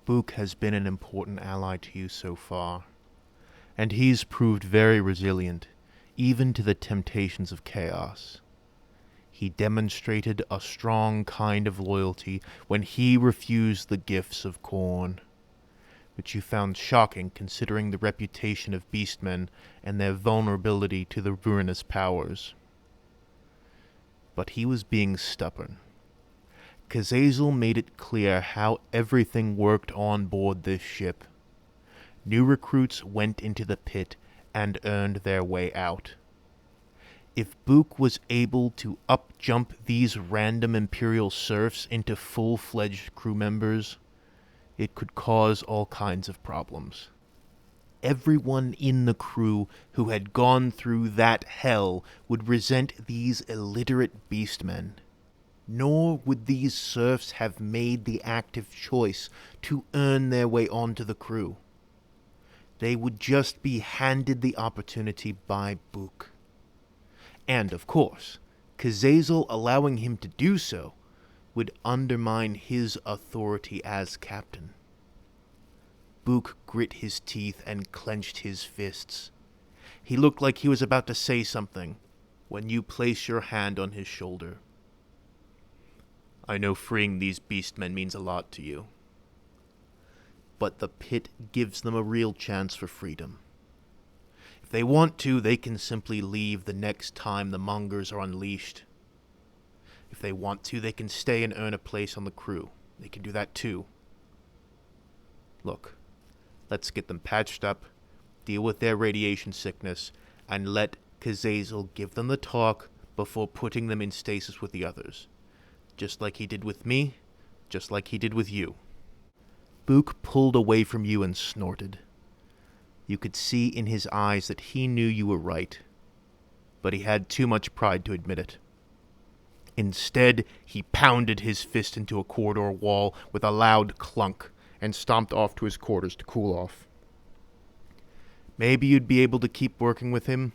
Buch has been an important ally to you so far, and he's proved very resilient, even to the temptations of chaos. He demonstrated a strong kind of loyalty when he refused the gifts of corn, which you found shocking considering the reputation of beastmen and their vulnerability to the ruinous powers. But he was being stubborn. Kazazel made it clear how everything worked on board this ship. New recruits went into the pit and earned their way out. If Buch was able to up-jump these random Imperial serfs into full-fledged crew members, it could cause all kinds of problems. Everyone in the crew who had gone through that hell would resent these illiterate beastmen. Nor would these serfs have made the active choice to earn their way onto the crew. They would just be handed the opportunity by Buch. And, of course, Kazazel allowing him to do so would undermine his authority as captain. Buch grit his teeth and clenched his fists. He looked like he was about to say something when you place your hand on his shoulder. I know freeing these beastmen means a lot to you, but the pit gives them a real chance for freedom. If they want to, they can simply leave the next time the Mongers are unleashed. If they want to, they can stay and earn a place on the crew. They can do that too. Look, let's get them patched up, deal with their radiation sickness, and let Kazazel give them the talk before putting them in stasis with the others. Just like he did with me, just like he did with you. Buch pulled away from you and snorted. You could see in his eyes that he knew you were right, but he had too much pride to admit it. Instead, he pounded his fist into a corridor wall with a loud clunk and stomped off to his quarters to cool off. Maybe you'd be able to keep working with him,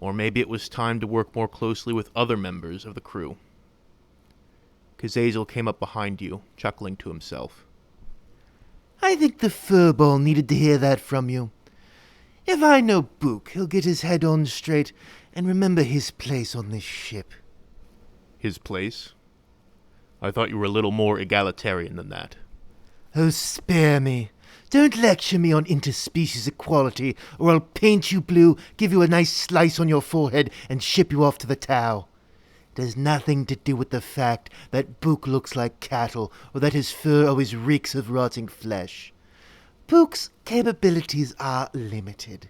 or maybe it was time to work more closely with other members of the crew. Kazazel came up behind you, chuckling to himself. I think the furball needed to hear that from you. If I know Buch, he'll get his head on straight and remember his place on this ship. His place? I thought you were a little more egalitarian than that. Oh, spare me. Don't lecture me on interspecies equality, or I'll paint you blue, give you a nice slice on your forehead, and ship you off to the Tau. It has nothing to do with the fact that Buch looks like cattle, or that his fur always reeks of rotting flesh. Buch's capabilities are limited.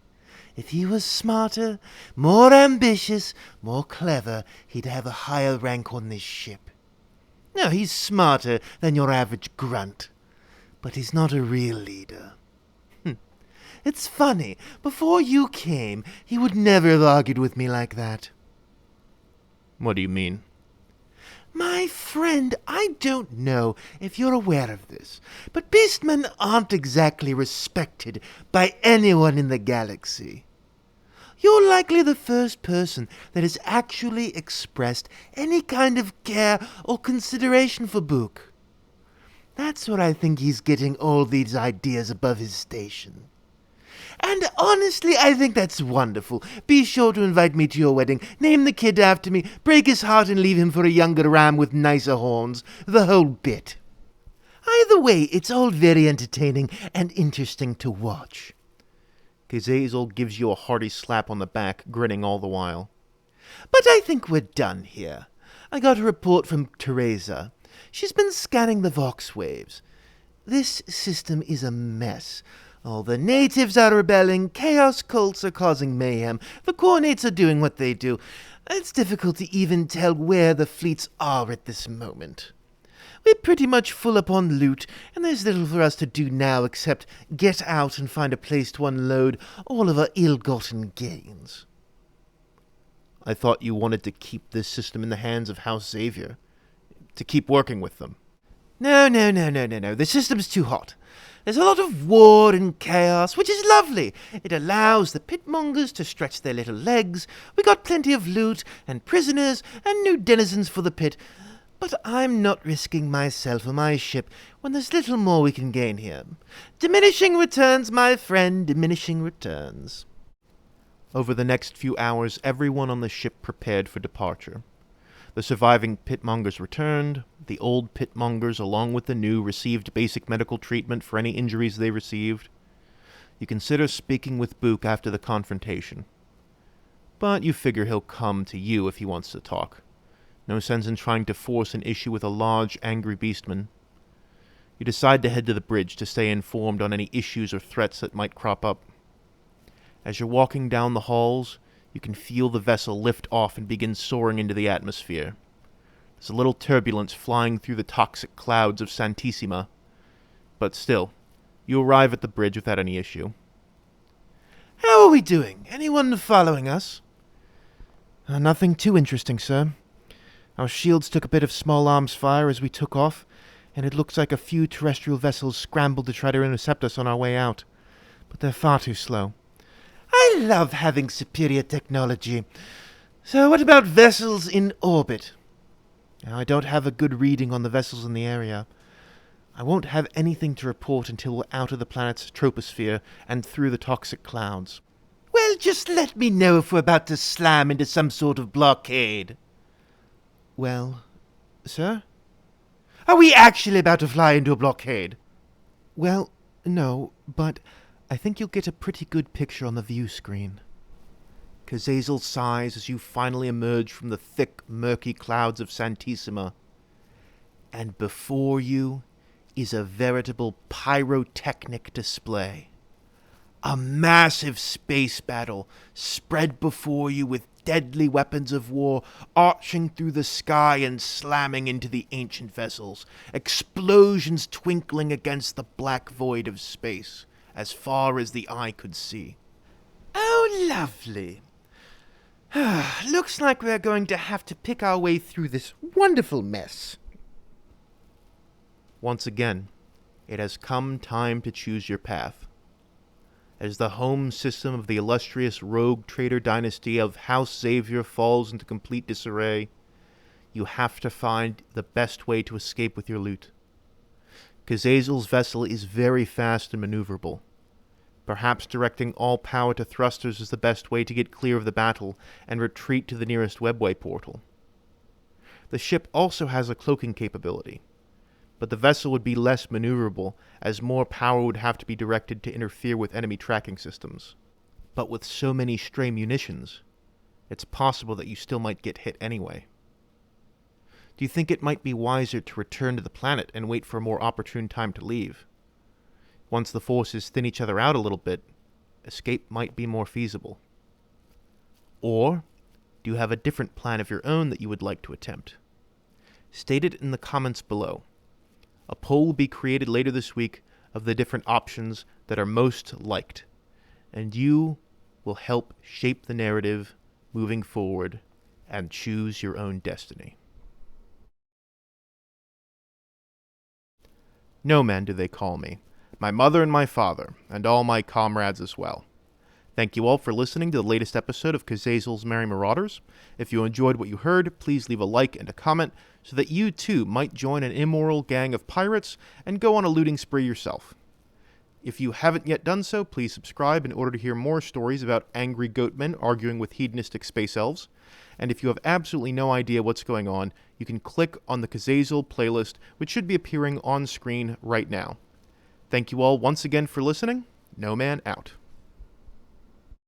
If he was smarter, more ambitious, more clever, he'd have a higher rank on this ship. No, he's smarter than your average grunt. But he's not a real leader. It's funny, before you came, he would never have argued with me like that. What do you mean? My friend, I don't know if you're aware of this, but beastmen aren't exactly respected by anyone in the galaxy. You're likely the first person that has actually expressed any kind of care or consideration for Buch. That's what I think he's getting all these ideas above his station. And honestly, I think that's wonderful. Be sure to invite me to your wedding, name the kid after me, break his heart and leave him for a younger ram with nicer horns. The whole bit. Either way, it's all very entertaining and interesting to watch. Kazazel gives you a hearty slap on the back, grinning all the while. But I think we're done here. I got a report from Teresa. She's been scanning the Vox waves. This system is a mess. All the natives are rebelling, chaos cults are causing mayhem, the Cornates are doing what they do. It's difficult to even tell where the fleets are at this moment. We're pretty much full up on loot, and there's little for us to do now except get out and find a place to unload all of our ill-gotten gains. I thought you wanted to keep this system in the hands of House Xavier, to keep working with them. No. The system's too hot. There's a lot of war and chaos, which is lovely. It allows the pitmongers to stretch their little legs. We got plenty of loot and prisoners and new denizens for the pit. But I'm not risking myself or my ship when there's little more we can gain here. Diminishing returns, my friend, diminishing returns. Over the next few hours, everyone on the ship prepared for departure. The surviving pitmongers returned. The old pitmongers, along with the new, received basic medical treatment for any injuries they received. You consider speaking with Buch after the confrontation. But you figure he'll come to you if he wants to talk. No sense in trying to force an issue with a large, angry beastman. You decide to head to the bridge to stay informed on any issues or threats that might crop up. As you're walking down the halls, you can feel the vessel lift off and begin soaring into the atmosphere. There's a little turbulence flying through the toxic clouds of Santissima, but still, you arrive at the bridge without any issue. How are we doing? Anyone following us? Nothing too interesting, sir. Our shields took a bit of small arms fire as we took off, and it looks like a few terrestrial vessels scrambled to try to intercept us on our way out. But they're far too slow. I love having superior technology. So what about vessels in orbit? Now, I don't have a good reading on the vessels in the area. I won't have anything to report until we're out of the planet's troposphere and through the toxic clouds. Well, just let me know if we're about to slam into some sort of blockade. Well, sir? Are we actually about to fly into a blockade? Well, no, but I think you'll get a pretty good picture on the view screen. Kazazel sighs as you finally emerge from the thick, murky clouds of Santissima. And before you is a veritable pyrotechnic display. A massive space battle spread before you with deadly weapons of war arching through the sky and slamming into the ancient vessels, explosions twinkling against the black void of space, as far as the eye could see. Oh, lovely. Looks like we're going to have to pick our way through this wonderful mess. Once again, it has come time to choose your path. As the home system of the illustrious rogue trader dynasty of House Xavier falls into complete disarray, you have to find the best way to escape with your loot. Kazazel's vessel is very fast and maneuverable. Perhaps directing all power to thrusters is the best way to get clear of the battle and retreat to the nearest webway portal. The ship also has a cloaking capability, but the vessel would be less maneuverable as more power would have to be directed to interfere with enemy tracking systems. But with so many stray munitions, it's possible that you still might get hit anyway. Do you think it might be wiser to return to the planet and wait for a more opportune time to leave? Once the forces thin each other out a little bit, escape might be more feasible. Or, do you have a different plan of your own that you would like to attempt? State it in the comments below. A poll will be created later this week of the different options that are most liked, and you will help shape the narrative moving forward and choose your own destiny. No man do they call me, my mother and my father, and all my comrades as well. Thank you all for listening to the latest episode of Kazazel's Merry Marauders. If you enjoyed what you heard, please leave a like and a comment so that you too might join an immoral gang of pirates and go on a looting spree yourself. If you haven't yet done so, please subscribe in order to hear more stories about angry goatmen arguing with hedonistic space elves. And if you have absolutely no idea what's going on, you can click on the Kazazel playlist, which should be appearing on screen right now. Thank you all once again for listening. No Man out.